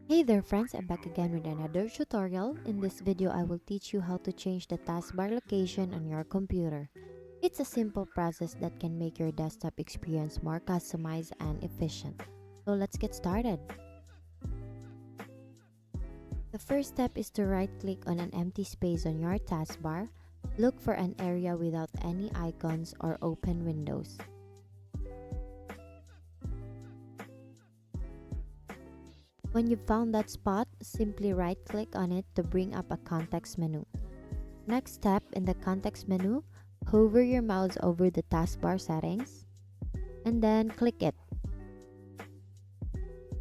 Hey there friends, I'm back again with another tutorial. In this video, I will teach you how to change the taskbar location on your computer. It's a simple process that can make your desktop experience more customized and efficient. So let's get started. The first step is to right-click on an empty space on your taskbar. Look for an area without any icons or open windows. When you've found that spot, simply right-click on it to bring up a context menu. Next step, in the context menu, hover your mouse over the taskbar settings and then click it.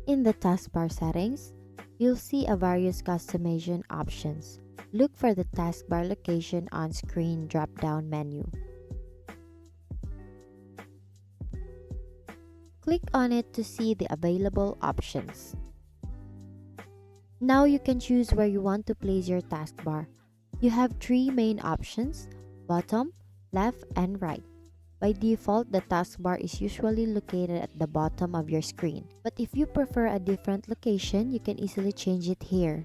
In the taskbar settings, you'll see a various customization options. Look for the taskbar location on screen drop-down menu. Click on it to see the available options. Now you can choose where you want to place your taskbar. You have three main options: bottom, left, and right. By default, the taskbar is usually located at the bottom of your screen. But if you prefer a different location, you can easily change it here.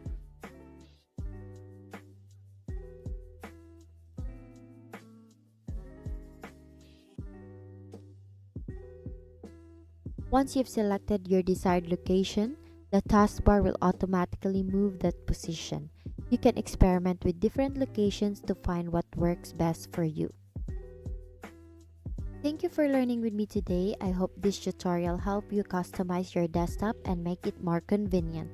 Once you've selected your desired location, the taskbar will automatically move that position. You can experiment with different locations to find what works best for you. Thank you for learning with me today. I hope this tutorial helped you customize your desktop and make it more convenient.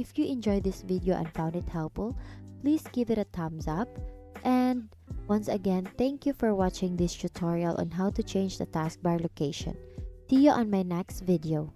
If you enjoyed this video and found it helpful, please give it a thumbs up. And once again, thank you for watching this tutorial on how to change the taskbar location. See you on my next video.